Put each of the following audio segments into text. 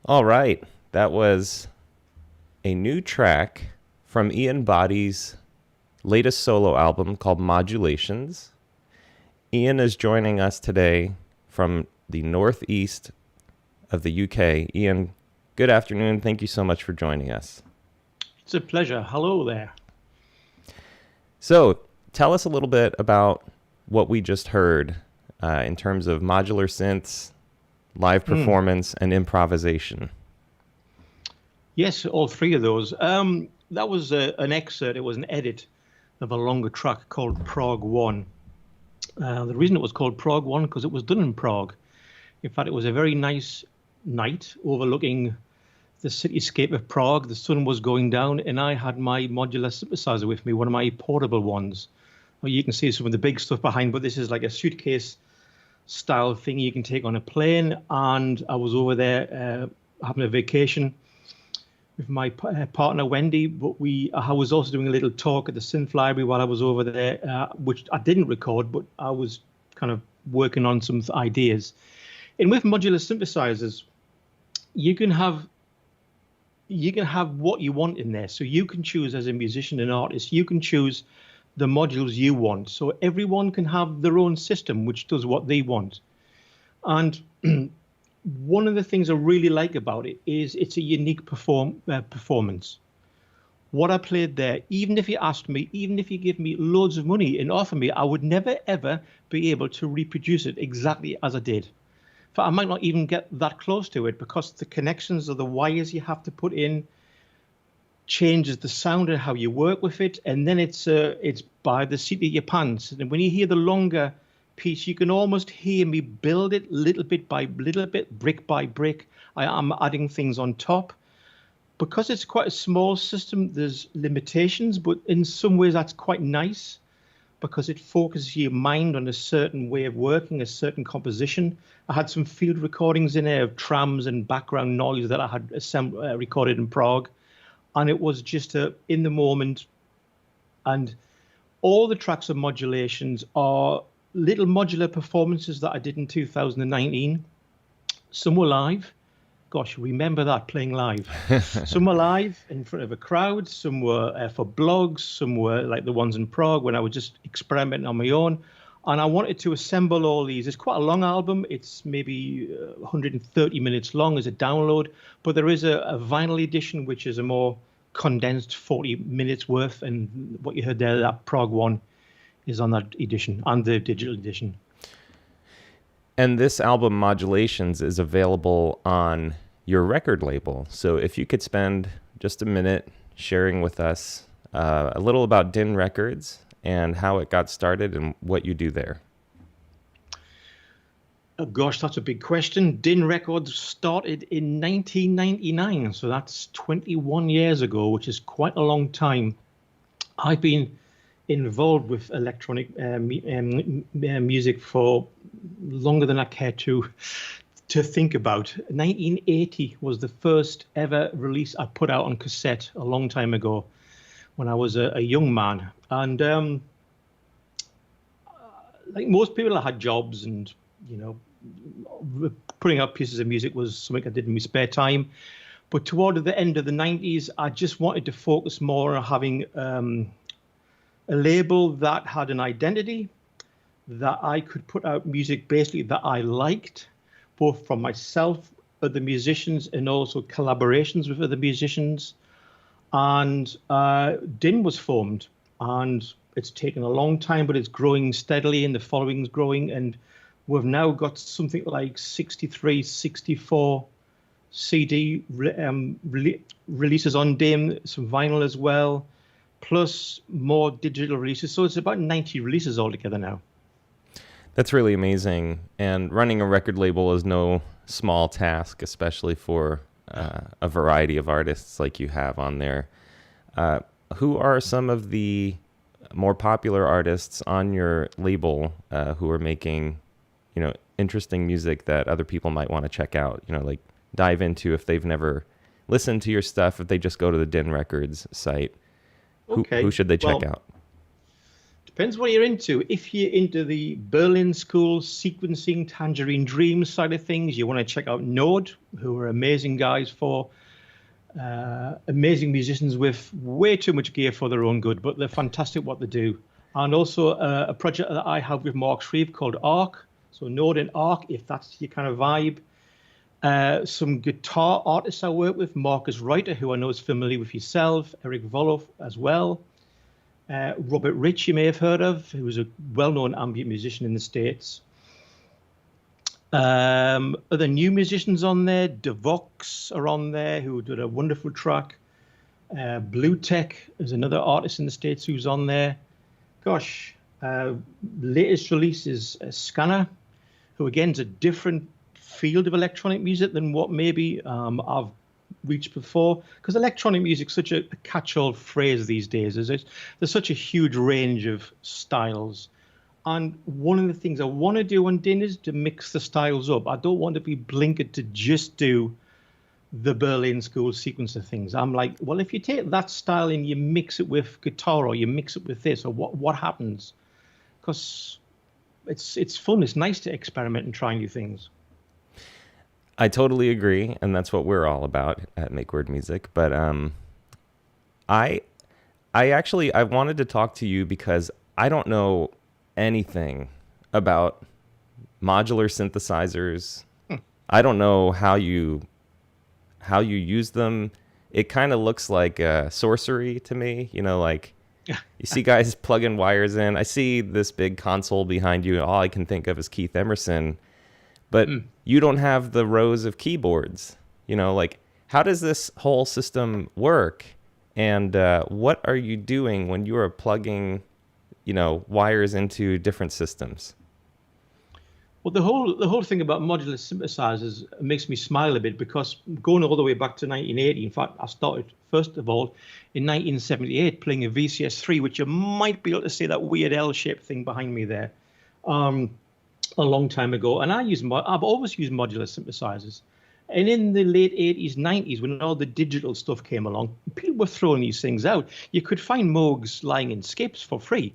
All right. That was a new track from Ian Boddy's latest solo album called Modulations. Ian is joining us today from the northeast of the UK. Ian, good afternoon. Thank you so much for joining us. It's a pleasure. Hello there. So, tell us a little bit about what we just heard in terms of modular synths, live Hmm. performance, and improvisation. Yes, all three of those. That was an excerpt. It was an edit of a longer track called Prague One. The reason it was called Prague One because it was done in Prague. In fact, it was a very nice night overlooking the cityscape of Prague. The sun was going down, and I had my modular synthesizer with me, one of my portable ones. Well, you can see some of the big stuff behind, but this is like a suitcase style thing you can take on a plane. And I was over there having a vacation with my partner Wendy, but I was also doing a little talk at the synth library while I was over there, which I didn't record, but I was kind of working on some ideas. And with modular synthesizers, you can have what you want in there. So you can choose as a musician and artist, you can choose the modules you want. So everyone can have their own system which does what they want. And one of the things I really like about it is it's a unique performance. What I played there, even if you asked me, even if you give me loads of money and offer me, I would never ever be able to reproduce it exactly as I did. I might not even get that close to it because the connections of the wires you have to put in changes the sound and how you work with it, and then it's by the seat of your pants. And when you hear the longer piece, you can almost hear me build it little bit by little bit, brick by brick. I am adding things on top. Because it's quite a small system, there's limitations, but in some ways that's quite nice because it focuses your mind on a certain way of working, a certain composition. I had some field recordings in there of trams and background noise that I had recorded in Prague, and it was just in the moment. And all the tracks of modulations are little modular performances that I did in 2019. Some were live. Gosh, remember that, playing live. Some were live in front of a crowd. Some were for blogs. Some were like the ones in Prague when I was just experimenting on my own. And I wanted to assemble all these. It's quite a long album. It's maybe 130 minutes long as a download. But there is a vinyl edition, which is a more condensed 40 minutes worth. And what you heard there, that Prague one, is on that edition and the digital edition. And this album, Modulations, is available on your record label. So if you could spend just a minute sharing with us a little about Din Records and how it got started and what you do there. Oh, gosh, that's a big question. Din Records started in 1999, so that's 21 years ago, which is quite a long time. I've been involved with electronic music for longer than I care to think about. 1980 was the first ever release I put out on cassette a long time ago when I was a young man. And like most people, I had jobs and, you know, putting out pieces of music was something I did in my spare time. But toward the end of the 90s, I just wanted to focus more on having a label that had an identity, that I could put out music basically that I liked, both from myself, other musicians, and also collaborations with other musicians. And Din was formed, and it's taken a long time, but it's growing steadily, and the following's growing. And we've now got something like 63, 64 CD releases on Din, some vinyl as well, plus more digital releases. So it's about 90 releases altogether now. That's really amazing. And running a record label is no small task, especially for a variety of artists like you have on there. Who are some of the more popular artists on your label who are making, interesting music that other people might want to check out? Like dive into if they've never listened to your stuff, if they just go to the Din Records site. Who Okay. should they check Well, out? Depends what you're into. If you're into the Berlin School sequencing, Tangerine Dream side of things, you want to check out Node, who are amazing guys for amazing musicians with way too much gear for their own good, but they're fantastic what they do. And also a project that I have with Mark Shreve called Arc. So Node and Arc, if that's your kind of vibe. Some guitar artists I work with, Marcus Reuter, who I know is familiar with yourself, Eric Voloff as well. Robert Rich, you may have heard of, who was a well-known ambient musician in the States. Other new musicians on there, Devox are on there, who did a wonderful track. Blue Tech is another artist in the States who's on there. Gosh, latest release is Scanner, who again is a different field of electronic music than what maybe I've reached before, because electronic music is such a catch-all phrase these days. There's such a huge range of styles, and one of the things I want to do on Din is to mix the styles up. I don't want to be blinkered to just do the Berlin School sequencer things. I'm like, well, if you take that style and you mix it with guitar, or you mix it with this, or what happens? Because it's fun. It's nice to experiment and try new things. I totally agree, and that's what we're all about at Make Word Music. But I wanted to talk to you because I don't know anything about modular synthesizers. I don't know how you use them. It kind of looks like sorcery to me, like you see guys plugging wires in. I see this big console behind you, and all I can think of is Keith Emerson. But you don't have the rows of keyboards, like how does this whole system work? And what are you doing when you are plugging, wires into different systems? Well, the whole thing about modular synthesizers makes me smile a bit, because going all the way back to 1980, in fact, I started first of all in 1978 playing a VCS3, which you might be able to see that weird L-shaped thing behind me there. A long time ago, and I've always used modular synthesizers. And in the late 80s, 90s, when all the digital stuff came along, people were throwing these things out. You could find Moogs lying in skips for free.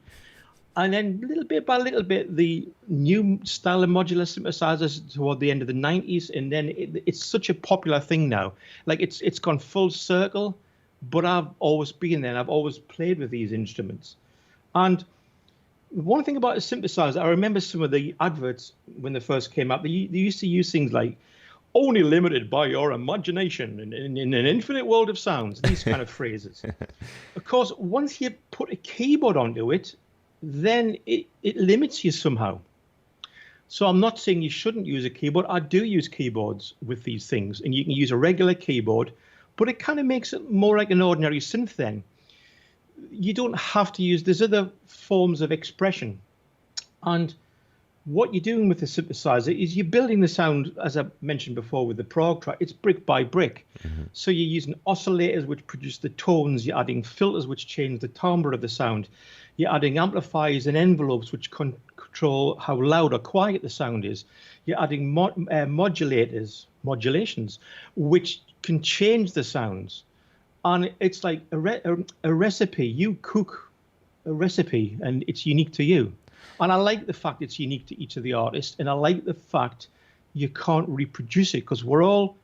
And then little bit by little bit, the new style of modular synthesizers toward the end of the 90s, and then it's such a popular thing now. Like it's gone full circle, but I've always been there, and I've always played with these instruments. And one thing about a synthesizer, I remember some of the adverts when they first came out. They used to use things like "only limited by your imagination" in an infinite world of sounds. These kind of phrases. Of course, once you put a keyboard onto it, then it limits you somehow. So I'm not saying you shouldn't use a keyboard. I do use keyboards with these things, and you can use a regular keyboard, but it kind of makes it more like an ordinary synth then. You don't have to use, there's other forms of expression. And what you're doing with the synthesizer is you're building the sound, as I mentioned before with the prog track, it's brick by brick. Mm-hmm. So you're using oscillators which produce the tones, you're adding filters which change the timbre of the sound, you're adding amplifiers and envelopes which control how loud or quiet the sound is, you're adding modulations, which can change the sounds. And it's like a recipe. You cook a recipe, and it's unique to you. And I like the fact it's unique to each of the artists, and I like the fact you can't reproduce it, because we're all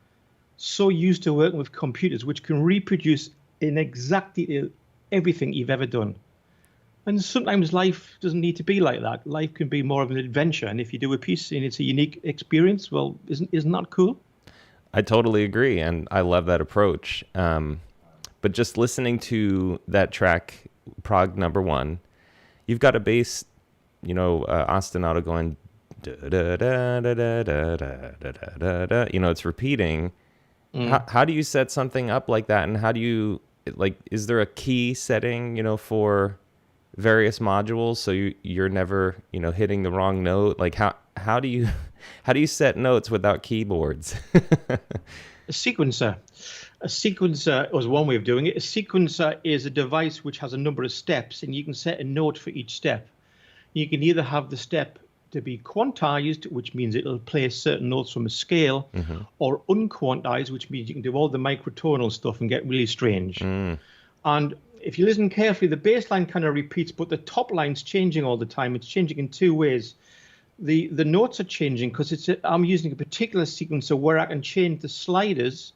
so used to working with computers, which can reproduce in exactly everything you've ever done. And sometimes life doesn't need to be like that. Life can be more of an adventure, and if you do a piece and it's a unique experience, well, isn't that cool? I totally agree, and I love that approach. But just listening to that track, Prog number 1, you've got a bass, ostinato going, da, da, da, da, da, da, da, da, da, it's repeating. How do you set something up like that? And how do you, is there a key setting, for various modules so you're never, hitting the wrong note? Like how do you set notes without keyboards? A sequencer. A sequencer was one way of doing it. A sequencer is a device which has a number of steps, and you can set a note for each step. You can either have the step to be quantized, which means it'll play certain notes from a scale, mm-hmm. or unquantized, which means you can do all the microtonal stuff and get really strange. And if you listen carefully, the bass line kind of repeats, but the top line's changing all the time. It's changing in two ways. The notes are changing because I'm using a particular sequencer where I can change the sliders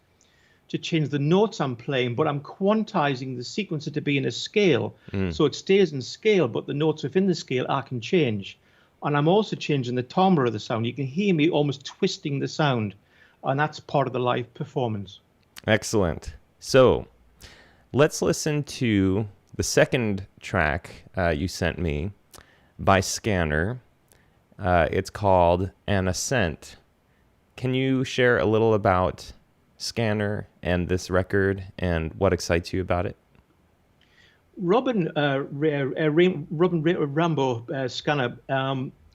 to change the notes I'm playing, but I'm quantizing the sequencer to be in a scale. So it stays in scale, but the notes within the scale I can change. And I'm also changing the timbre of the sound. You can hear me almost twisting the sound, and that's part of the live performance. Excellent. So let's listen to the second track you sent me by Scanner. It's called An Ascent. Can you share a little about Scanner and this record and what excites you about it? Robin Rambo Scanner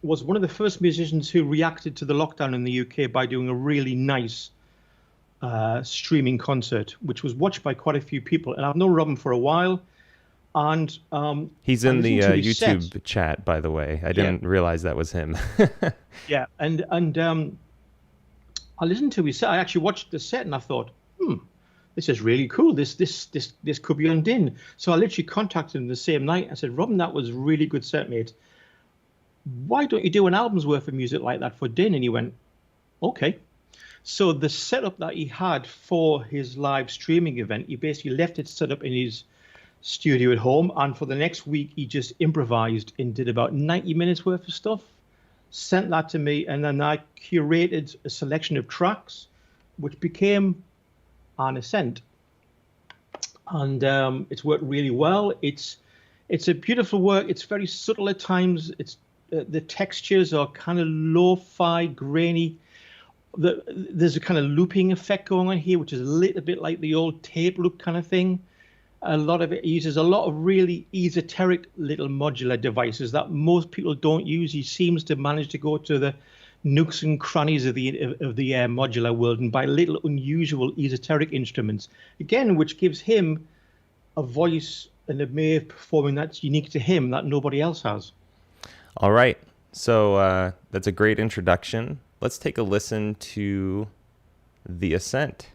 was one of the first musicians who reacted to the lockdown in the UK by doing a really nice streaming concert, which was watched by quite a few people. And I've known Robin for a while. And he's in the YouTube chat, by the way. I didn't realize that was him. Yeah, and I listened to his set. I actually watched the set, and I thought, this is really cool. This could be on Din. So I literally contacted him the same night. I said, Robin, that was a really good set, mate. Why don't you do an album's worth of music like that for Din? And he went, okay. So the setup that he had for his live streaming event, he basically left it set up in his studio at home, and for the next week he just improvised and did about 90 minutes worth of stuff, sent that to me, and then I curated a selection of tracks which became An Ascent. And it's worked really well. It's a beautiful work. It's very subtle at times. It's the textures are kind of lo-fi, grainy. There's a kind of looping effect going on here, which is a little bit like the old tape loop kind of thing. A lot of it uses a lot of really esoteric little modular devices that most people don't use. He seems to manage to go to the nooks and crannies of the modular world and buy little unusual esoteric instruments, again, which gives him a voice and a way of performing that's unique to him that nobody else has. All right. So that's a great introduction. Let's take a listen to The Ascent.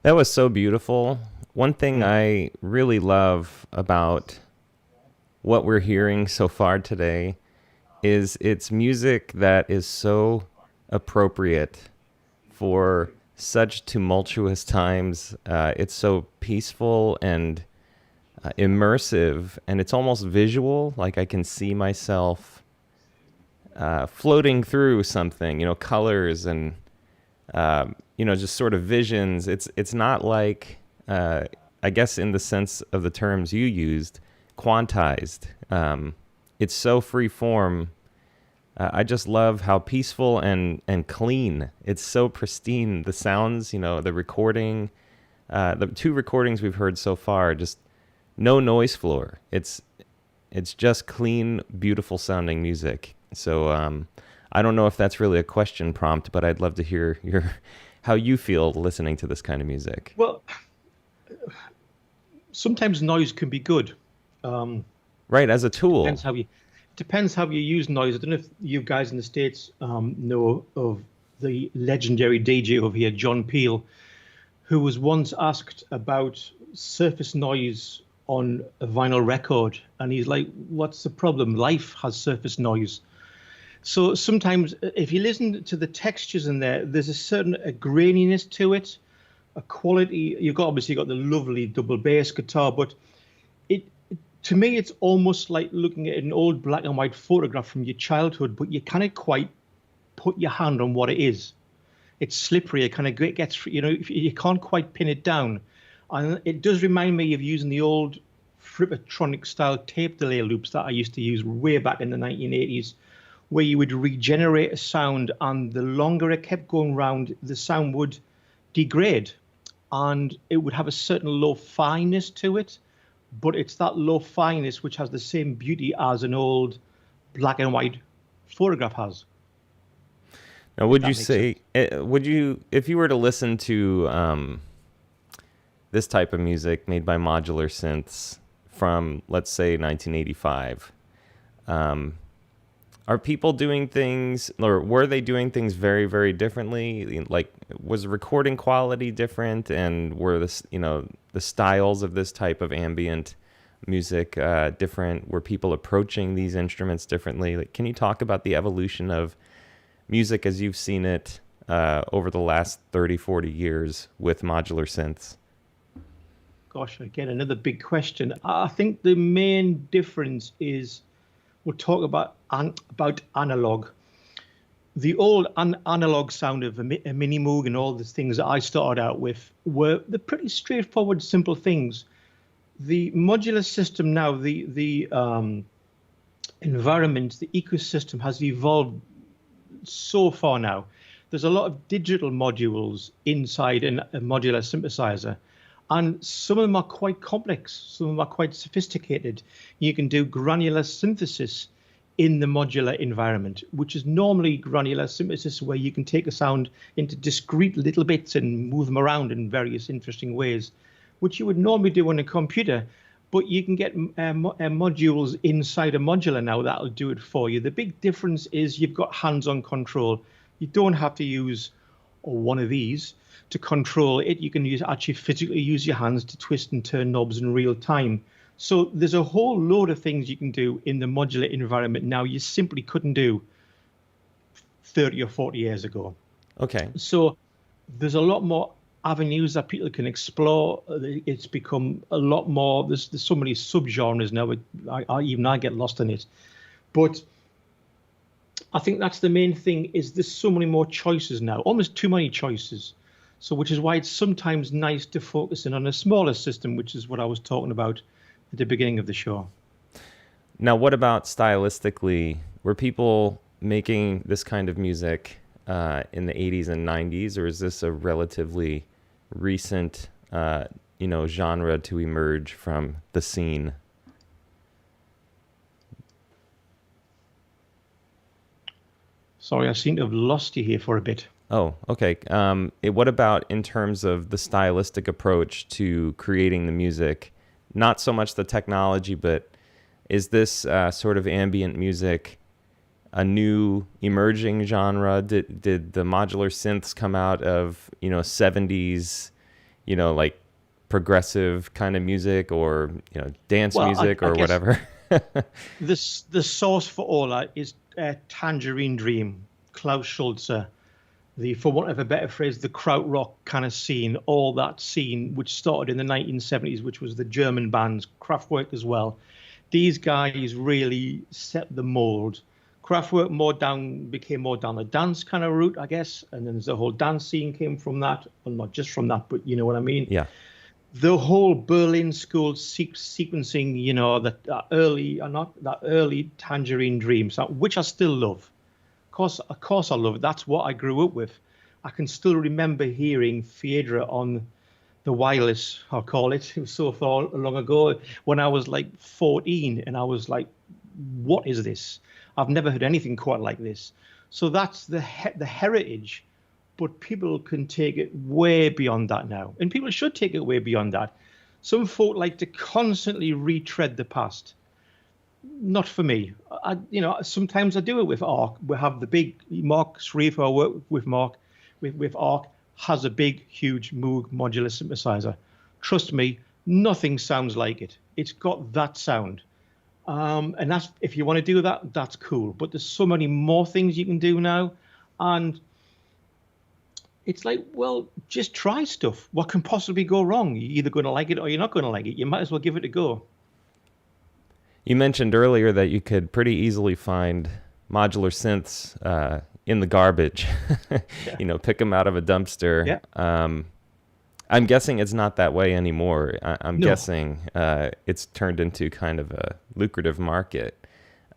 That was so beautiful. One thing I really love about what we're hearing so far today is it's music that is so appropriate for such tumultuous times. It's so peaceful and immersive, and it's almost visual. Like I can see myself floating through something, colors and just sort of visions. It's not like, I guess, in the sense of the terms you used, quantized. It's so free form. I just love how peaceful and clean. It's so pristine. The sounds, the recording, the two recordings we've heard so far, just no noise floor. It's just clean, beautiful sounding music. So I don't know if that's really a question prompt, but I'd love to hear how you feel listening to this kind of music. Well, sometimes noise can be good. Right, as a tool. Depends how you use noise. I don't know if you guys in the States know of the legendary DJ over here, John Peel, who was once asked about surface noise on a vinyl record. And he's like, what's the problem? Life has surface noise. So sometimes if you listen to the textures in there, there's a certain graininess to it, a quality. You've obviously got the lovely double bass guitar, but to me, it's almost like looking at an old black and white photograph from your childhood, but you can't quite put your hand on what it is. It's slippery. It kind of gets, you can't quite pin it down. And it does remind me of using the old Frippertronic style tape delay loops that I used to use way back in the 1980s, where you would regenerate a sound, and the longer it kept going round, the sound would degrade and it would have a certain lo-fi-ness to it. But it's that lo-fi-ness which has the same beauty as an old black and white photograph has. Now, if you were to listen to this type of music made by Modular synths from, let's say, 1985, are people doing things, or were they doing things very, very differently? Like, was recording quality different, and were the styles of this type of ambient music different? Were people approaching these instruments differently? Like, can you talk about the evolution of music as you've seen it over the last 30, 40 years with modular synths? Gosh, again, another big question. I think the main difference is, we'll talk about analog. The old analog sound of a Mini Moog and all the things that I started out with were the pretty straightforward, simple things. The modular system now, the environment, the ecosystem has evolved so far now. There's a lot of digital modules inside a modular synthesizer, and some of them are quite complex, some of them are quite sophisticated. You can do granular synthesis in the modular environment, which is normally granular synthesis where you can take a sound into discrete little bits and move them around in various interesting ways, which you would normally do on a computer. But you can get modules inside a modular now that'll do it for you. The big difference is you've got hands-on control. You don't have to use one of these to control it. You can actually physically use your hands to twist and turn knobs in real time. So there's a whole load of things you can do in the modular environment now you simply couldn't do 30 or 40 years ago. Okay. So there's a lot more avenues that people can explore. It's become a lot more. There's so many subgenres now. Even I get lost in it. But I think that's the main thing, is there's so many more choices now, almost too many choices. So which is why it's sometimes nice to focus in on a smaller system, which is what I was talking about at the beginning of the show. Now, what about stylistically? Were people making this kind of music in the 80s and 90s, or is this a relatively recent genre to emerge from the scene? Sorry, I seem to have lost you here for a bit. Oh, okay. What about in terms of the stylistic approach to creating the music? Not so much the technology, but is this sort of ambient music a new emerging genre? Did the modular synths come out of 70s like progressive kind of music, or dance Well, music, I or guess whatever? the source for all that is Tangerine Dream, Klaus Schulze, for want of a better phrase, the krautrock kind of scene, all that scene which started in the 1970s, which was the German bands, Kraftwerk as well. These guys really set the mold. Kraftwerk became more down the dance kind of route, I guess, and then the whole dance scene came from that. Well, not just from that, but you know what I mean. Yeah. The whole Berlin school sequencing, that early Tangerine Dream, which I still love. Of course, I love it. That's what I grew up with. I can still remember hearing Phaedra on the wireless, I'll call it. It was so far long ago when I was like 14, and I was like, what is this? I've never heard anything quite like this. So that's the heritage, but people can take it way beyond that now. And people should take it way beyond that. Some folk like to constantly retread the past. Not for me. Sometimes I do it with ARC. We have the big Mark Shreve, who I work with Mark, with ARC, has a big, huge Moog modular synthesizer. Trust me, nothing sounds like it. It's got that sound. And that's, if you want to do that, that's cool. But there's so many more things you can do now. And it's like, well, just try stuff. What can possibly go wrong? You're either going to like it or you're not going to like it. You might as well give it a go. You mentioned earlier that you could pretty easily find modular synths in the garbage. Yeah. Pick them out of a dumpster. Yeah. I'm guessing it's not that way anymore. I'm No. guessing it's turned into kind of a lucrative market.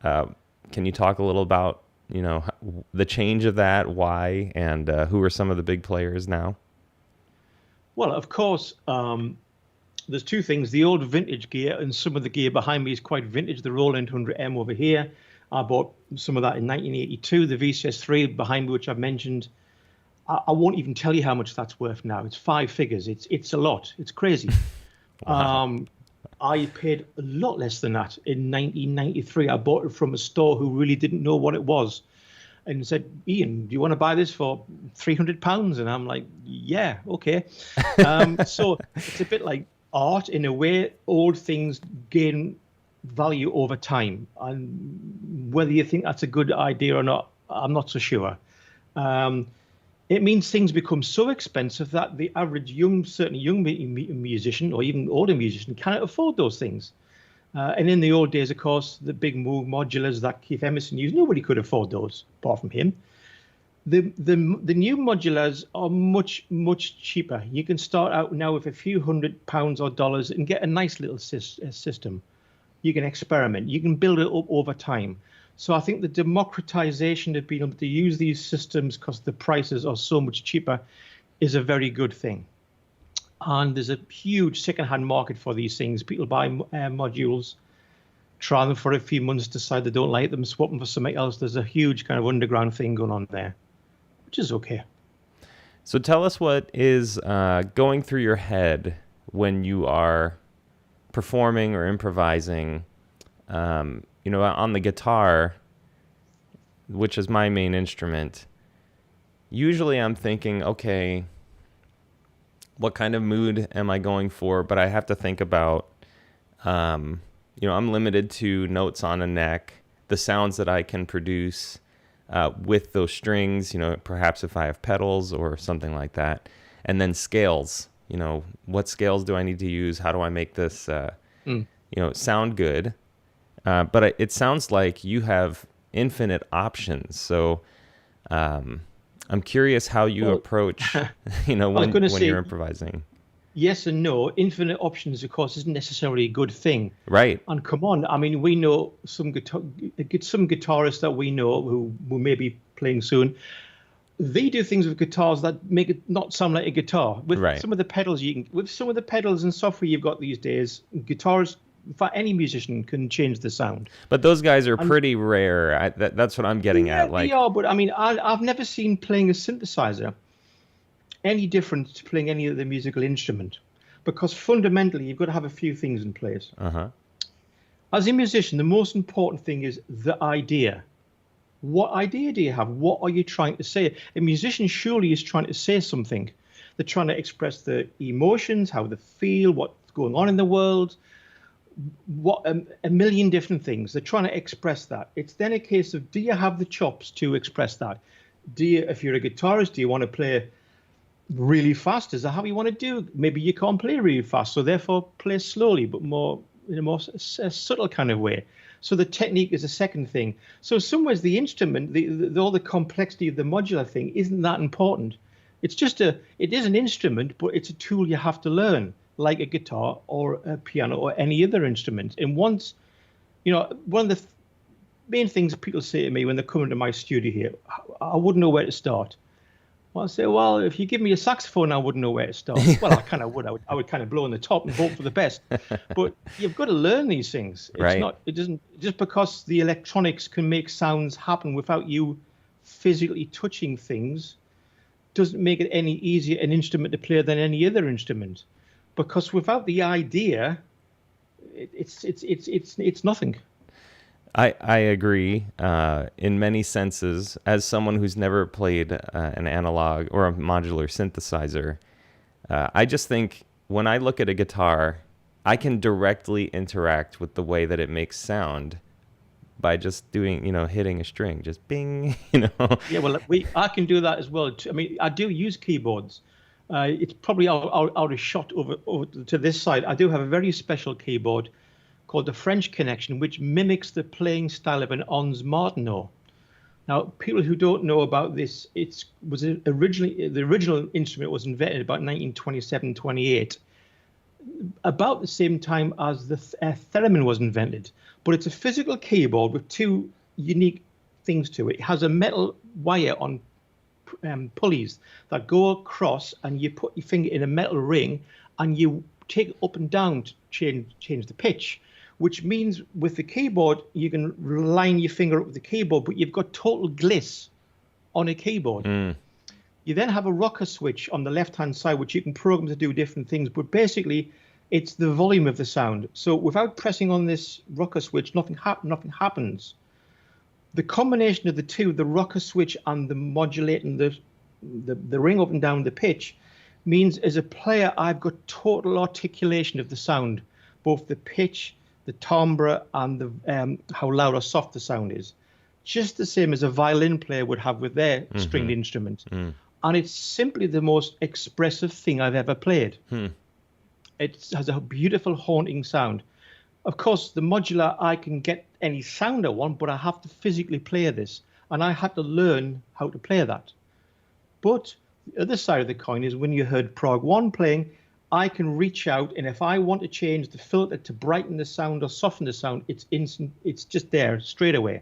Can you talk a little about, the change of that, why, and who are some of the big players now? Well, of course, there's two things. The old vintage gear, and some of the gear behind me is quite vintage. The Roland 100M over here, I bought some of that in 1982. The VCS3 behind me, which I've mentioned, I won't even tell you how much that's worth now. It's 5 figures. It's a lot. It's crazy. Wow. I paid a lot less than that in 1993. I bought it from a store who really didn't know what it was, and said, "Ian, do you want to buy this for £300?" And I'm like, "Yeah, okay." So it's a bit like art in a way. Old things gain value over time, and whether you think that's a good idea or not, I'm not so sure. It means things become so expensive that the average certainly young musician or even older musician cannot afford those things. And in the old days, of course, the big Moog modulars that Keith Emerson used, nobody could afford those apart from him. The new modulars are much, much cheaper. You can start out now with a few £100 or dollars and get a nice little system. You can experiment. You can build it up over time. So I think the democratization of being able to use these systems because the prices are so much cheaper is a very good thing. And there's a huge second-hand market for these things. People buy modules, try them for a few months, decide they don't like them, swap them for something else. There's a huge kind of underground thing going on there, which is okay. So tell us what is going through your head when you are performing or improvising. On the guitar, which is my main instrument, usually I'm thinking, okay, what kind of mood am I going for? But I have to think about, I'm limited to notes on a neck, the sounds that I can produce with those strings, perhaps if I have pedals or something like that. And then scales, what scales do I need to use? How do I make this, sound good? But it sounds like you have infinite options. So I'm curious how you approach, when you're improvising. Yes and no. Infinite options, of course, isn't necessarily a good thing. Right. And come on, I mean, we know some guitarists that we know who may be playing soon. They do things with guitars that make it not sound like a guitar. With some of the pedals and software you've got these days, guitars, for any musician, can change the sound. But those guys are pretty rare. That's what I'm getting at. They are, but I mean, I've never seen playing a synthesizer any different to playing any other musical instrument, because fundamentally you've got to have a few things in place. As a musician, the most important thing is the idea. What idea do you have? What are you trying to say? A musician surely is trying to say something. They're trying to express the emotions, how they feel, what's going on in the world, what a million different things. They're trying to express that. It's then a case of, do you have the chops to express that? Do you, if you're a guitarist, do you want to play really fast? Is that how you want to do? Maybe you can't play really fast, so therefore play slowly, but more in a more subtle kind of way. So the technique is a second thing. So in some ways, the instrument, all the complexity of the modular thing isn't that important. It's just it is an instrument, but it's a tool you have to learn, like a guitar or a piano or any other instrument. And once, one of the main things people say to me when they come into my studio here, I wouldn't know where to start. Well, I say, well, if you give me a saxophone, I wouldn't know where to start. Well, I kind of would. I would kind of blow on the top and hope for the best. But you've got to learn these things. It's right. It doesn't, just because the electronics can make sounds happen without you physically touching things, doesn't make it any easier an instrument to play than any other instrument. Because without the idea, it's nothing. I agree in many senses. As someone who's never played an analog or a modular synthesizer, I just think when I look at a guitar, I can directly interact with the way that it makes sound by just doing, hitting a string, just bing, Yeah, well, I can do that as well. I mean, I do use keyboards. It's probably out of shot over to this side. I do have a very special keyboard called the French Connection, which mimics the playing style of an Ons Martineau. Now, people who don't know about this, the original instrument was invented about 1927-28, about the same time as the theremin was invented. But it's a physical keyboard with two unique things to it. It has a metal wire on pulleys that go across, and you put your finger in a metal ring, and you take it up and down to change the pitch. Which means with the keyboard, you can line your finger up with the keyboard, but you've got total gliss on a keyboard. You then have a rocker switch on the left-hand side, which you can program to do different things. But basically, it's the volume of the sound. So without pressing on this rocker switch, nothing happens. The combination of the two, the rocker switch and the modulating the ring up and down the pitch, means as a player, I've got total articulation of the sound, both the pitch, the timbre, and the how loud or soft the sound is, just the same as a violin player would have with their stringed instrument. And it's simply the most expressive thing I've ever played. It has a beautiful haunting sound. Of course, the modular, I can get any sound I want, but I have to physically play this, and I had to learn how to play that. But the other side of the coin is when you heard Prog 1 playing, I can reach out, and if I want to change the filter to brighten the sound or soften the sound, it's instant. It's just there straight away.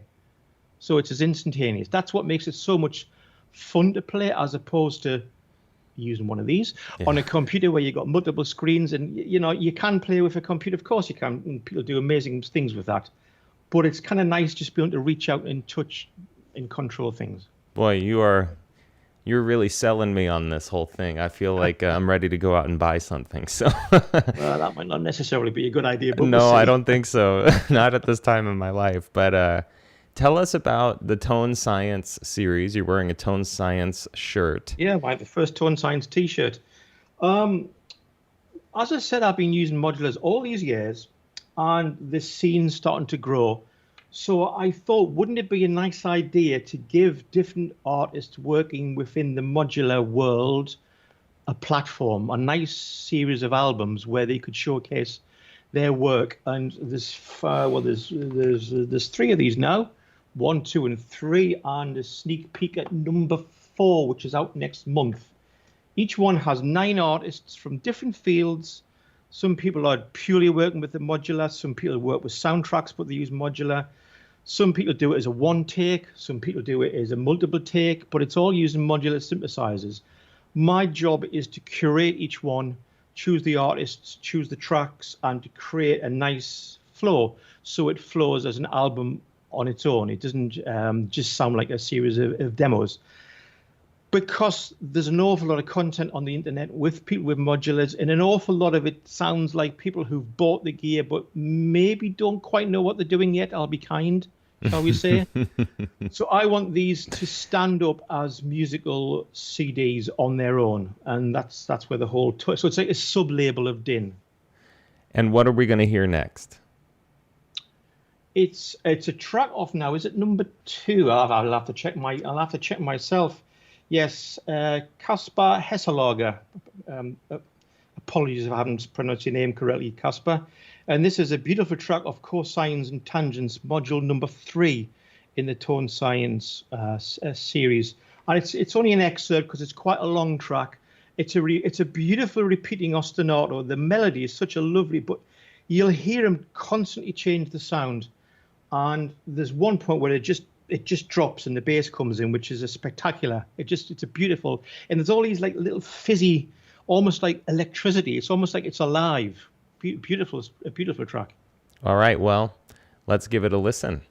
So it's as instantaneous. That's what makes it so much fun to play, as opposed to using one of these on a computer where you've got multiple screens. And you can play with a computer, of course you can, and people do amazing things with that. But it's kind of nice just being able to reach out and touch and control things. Boy, you're really selling me on this whole thing. I feel like I'm ready to go out and buy something. So, well, that might not necessarily be a good idea. But no, I don't think so. Not at this time in my life. But tell us about the Tone Science series. You're wearing a Tone Science shirt. Yeah, the first Tone Science T-shirt. As I said, I've been using modulars all these years, and the scene's starting to grow. So I thought, wouldn't it be a nice idea to give different artists working within the modular world a platform, a nice series of albums where they could showcase their work? And there's three of these now, 1, 2, and 3, and a sneak peek at number 4, which is out next month. Each one has 9 artists from different fields. Some people are purely working with the modular. Some people work with soundtracks, but they use modular. Some people do it as a one take. Some people do it as a multiple take, but it's all using modular synthesizers. My job is to curate each one, choose the artists, choose the tracks, and to create a nice flow so it flows as an album on its own. It doesn't just sound like a series of demos. Because there's an awful lot of content on the internet with people with modulars, and an awful lot of it sounds like people who've bought the gear but maybe don't quite know what they're doing yet. I'll be kind. shall we say. So I want these to stand up as musical CDs on their own, and that's where the whole so it's like a sub-label of Din. And what are we going to hear next? It's a track off now. Is it number 2? I'll have to check myself. Yes, Kaspar Hesselager. Apologies if I haven't pronounced your name correctly, Caspar. And this is a beautiful track of cosines and tangents, module number 3 in the Tone Science series. And it's only an excerpt because it's quite a long track. It's a beautiful repeating ostinato. The melody is such a lovely, but you'll hear him constantly change the sound. And there's one point where it just drops and the bass comes in, which is a spectacular. It's a beautiful, and there's all these like little fizzy, almost like electricity. It's almost like it's alive. Beautiful, a beautiful track. All right, well, let's give it a listen.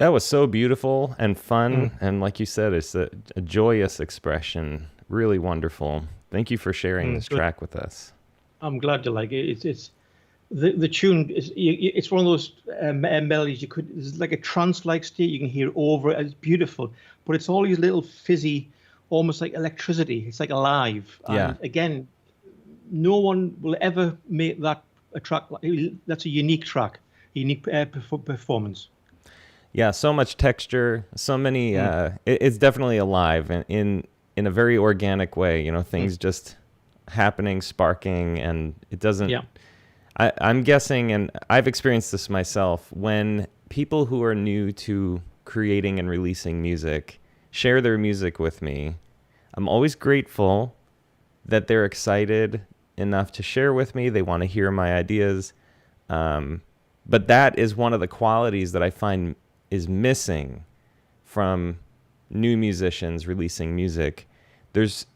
That was so beautiful and Mm, fun. And like you said, it's a joyous expression. Really wonderful. Thank you for sharing this good. track with us. I'm glad you like it. It's the tune is it's one of those melodies you could it's like a trance-like state you can hear over it. It's beautiful, but it's all these little fizzy, almost like electricity. It's like alive. Yeah. And again, no one will ever make that a track. That's a unique track, unique performance. Yeah, so much texture, so many. Mm, It's definitely alive and in a very organic way. You know, mm, things just happening, sparking, and it doesn't. yeah. I'm guessing, and I've experienced this myself. When people who are new to creating and releasing music share their music with me, I'm always grateful that they're excited enough to share with me. They want to hear my ideas. Um, but that is one of the qualities that I find is missing from new musicians releasing music. There's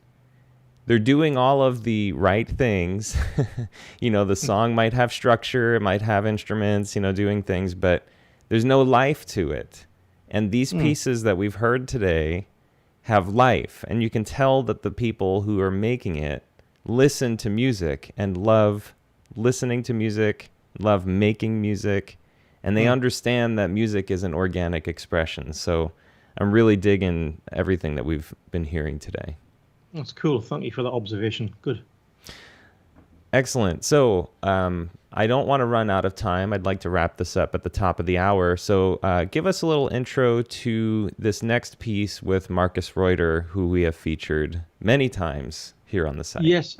they're doing all of the right things. You know, the song might have structure, it might have instruments, you know, doing things, but there's no life to it. And these Mm, pieces that we've heard today have life, and you can tell that the people who are making it listen to music and love listening to music, love making music, and they mm. understand that music is an organic expression. So I'm really digging everything that we've been hearing today. That's cool. Thank you for that observation. Good. Excellent. So I don't want to run out of time. I'd like to wrap this up at the top of the hour. So give us a little intro to this next piece with Marcus Reuter, who we have featured many times here on the site. Yes,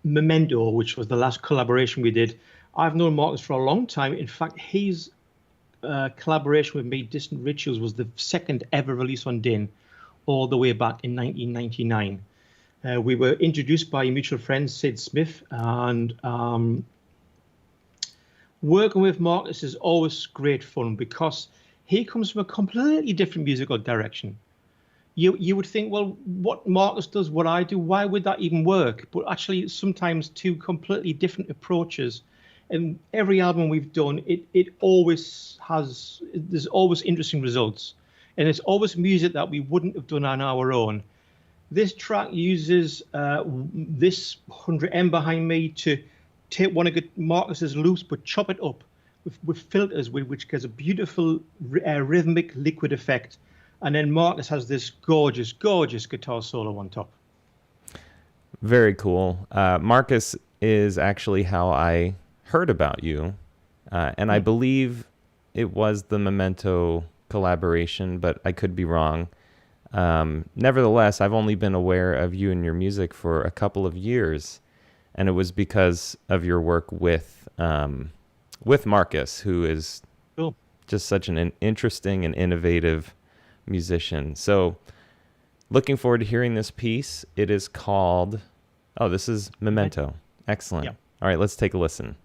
Memento, which was the last collaboration we did. I've known Marcus for a long time. In fact, his collaboration with me, Distant Rituals, was the second ever release on DIN, all the way back in 1999. We were introduced by a mutual friend, Sid Smith, and working with Marcus is always great fun because he comes from a completely different musical direction. You would think, well, what Marcus does, what I do, why would that even work? But actually, sometimes two completely different approaches. And every album we've done, it always has, there's always interesting results. And it's always music that we wouldn't have done on our own. This track uses this 100M behind me to take one of Marcus's loops, but chop it up with filters, which gives a beautiful rhythmic liquid effect. And then Marcus has this gorgeous, gorgeous guitar solo on top. Very cool. Marcus is actually how I heard about you. And I believe it was the Memento collaboration, but I could be wrong. Nevertheless, I've only been aware of you and your music for a couple of years, and it was because of your work with Marcus, who is Cool. just such an interesting and innovative musician. So, looking forward to hearing this piece. It is called, this is Memento. Excellent. Yeah. All right, let's take a listen.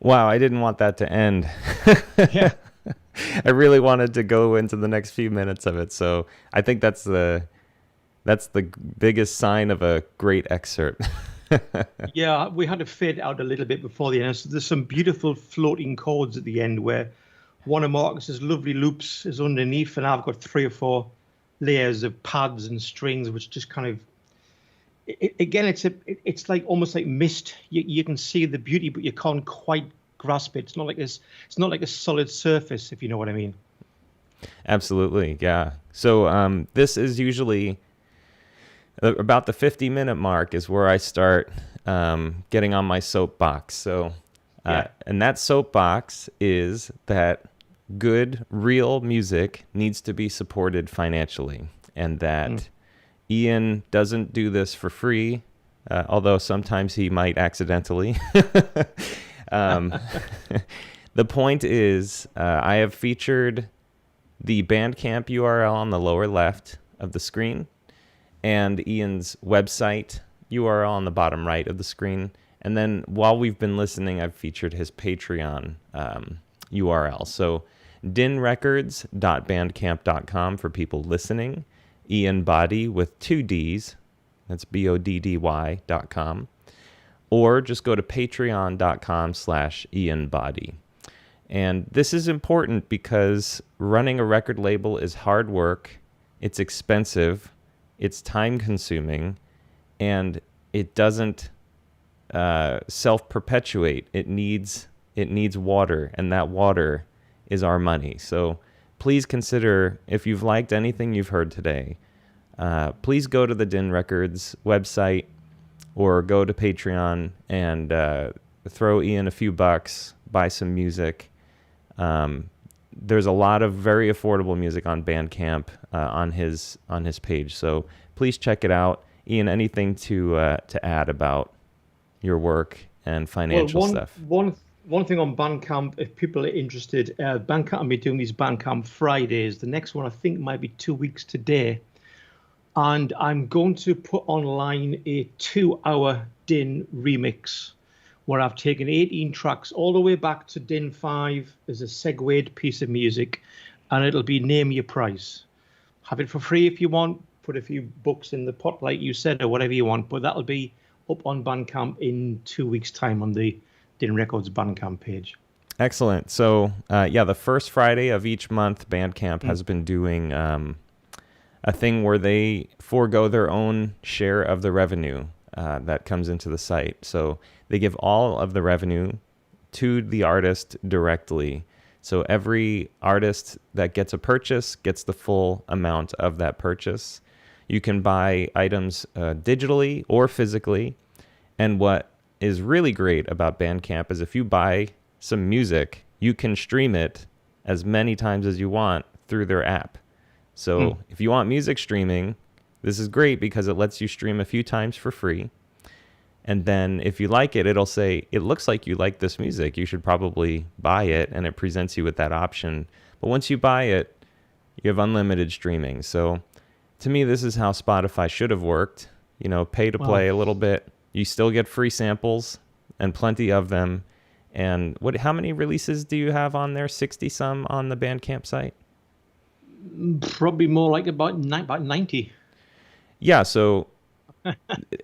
Wow, I didn't want that to end. Yeah. I really wanted to go into the next few minutes of it, so I think that's the biggest sign of a great excerpt. Yeah, we had to fade out a little bit before the end. So there's some beautiful floating chords at the end where one of Marcus's lovely loops is underneath, and I've got 3 or 4 layers of pads and strings, which just kind of, again, it's like almost like mist. You can see the beauty, but you can't quite grasp it. It's not like this. It's not like a solid surface, if you know what I mean. Absolutely, yeah. So this is usually about the 50-minute mark is where I start getting on my soapbox. So, Yeah. and that soapbox is that good, real music needs to be supported financially, and that Ian doesn't do this for free, although sometimes he might accidentally. um, the point is, I have featured the Bandcamp URL on the lower left of the screen, and Ian's website URL on the bottom right of the screen. And then while we've been listening, I've featured his Patreon URL. So dinrecords.bandcamp.com for people listening. Ian Boddy with 2 Ds. That's BODDY.com. Or just go to patreon.com/Ian Boddy. And this is important because running a record label is hard work. It's expensive. It's time consuming, and it doesn't self-perpetuate. It needs water, and that water is our money. So please consider, if you've liked anything you've heard today, please go to the Din Records website or go to Patreon and throw Ian a few bucks, buy some music. There's a lot of very affordable music on Bandcamp on his page, so please check it out. Ian, anything to add about your work and financial stuff? One thing on Bandcamp, if people are interested, Bandcamp will be doing these Bandcamp Fridays. The next one I think might be 2 weeks today, and I'm going to put online a 2-hour Din remix, where I've taken 18 tracks all the way back to Din 5 as a segued piece of music, and it'll be name your price. Have it for free if you want, put a few bucks in the pot like you said, or whatever you want, but that'll be up on Bandcamp in 2 weeks' time on the Din Records Bandcamp page. Excellent. So, the first Friday of each month, Bandcamp has been doing a thing where they forego their own share of the revenue that comes into the site. So they give all of the revenue to the artist directly. So every artist that gets a purchase gets the full amount of that purchase. You can buy items digitally or physically. And what is really great about Bandcamp is if you buy some music, you can stream it as many times as you want through their app. So if you want music streaming, this is great because it lets you stream a few times for free. And then if you like it, it'll say, it looks like you like this music. You should probably buy it. And it presents you with that option. But once you buy it, you have unlimited streaming. So to me, this is how Spotify should have worked. You know, pay to play a little bit. You still get free samples and plenty of them. And how many releases do you have on there? 60 some on the Bandcamp site? Probably more like about 90. Yeah, so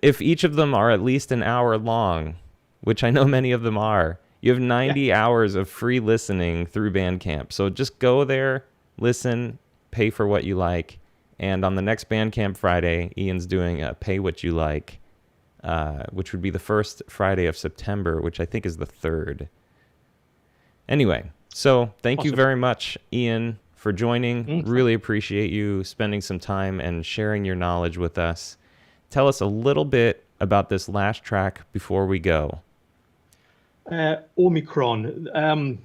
if each of them are at least an hour long, which I know many of them are, you have 90 hours of free listening through Bandcamp. So just go there, listen, pay for what you like. And on the next Bandcamp Friday, Ian's doing a Pay What You Like, which would be the first Friday of September, which I think is the 3rd. Anyway, so thank you very much, Ian, for joining. Really appreciate you spending some time and sharing your knowledge with us. Tell us a little bit about this last track before we go. Omicron.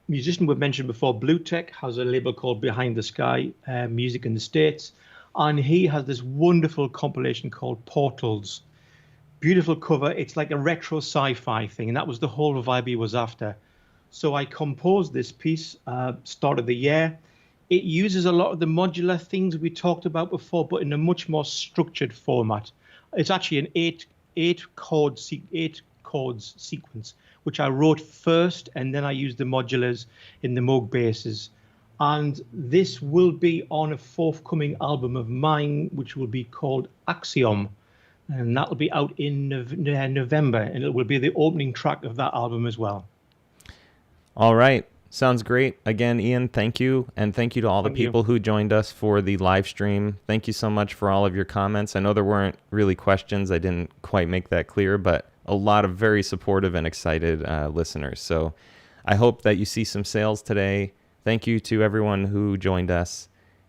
Musician we've mentioned before, Blue Tech, has a label called Behind the Sky Music in the States. And he has this wonderful compilation called Portals. Beautiful cover. It's like a retro sci-fi thing. And that was the whole vibe he was after. So I composed this piece, start of the year. It uses a lot of the modular things we talked about before, but in a much more structured format. It's actually an eight chords sequence which I wrote first, and then I used the modulars in the Moog basses. And this will be on a forthcoming album of mine, which will be called Axiom. And that will be out in November, and it will be the opening track of that album as well. All right. Sounds great. Again, Ian, thank you. And thank you to all the people who joined us for the live stream. Thank you so much for all of your comments. I know there weren't really questions. I didn't quite make that clear, but a lot of very supportive and excited listeners. So I hope that you see some sales today. Thank you to everyone who joined us.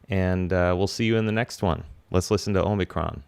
And we'll see you in the next one. Let's listen to Omicron.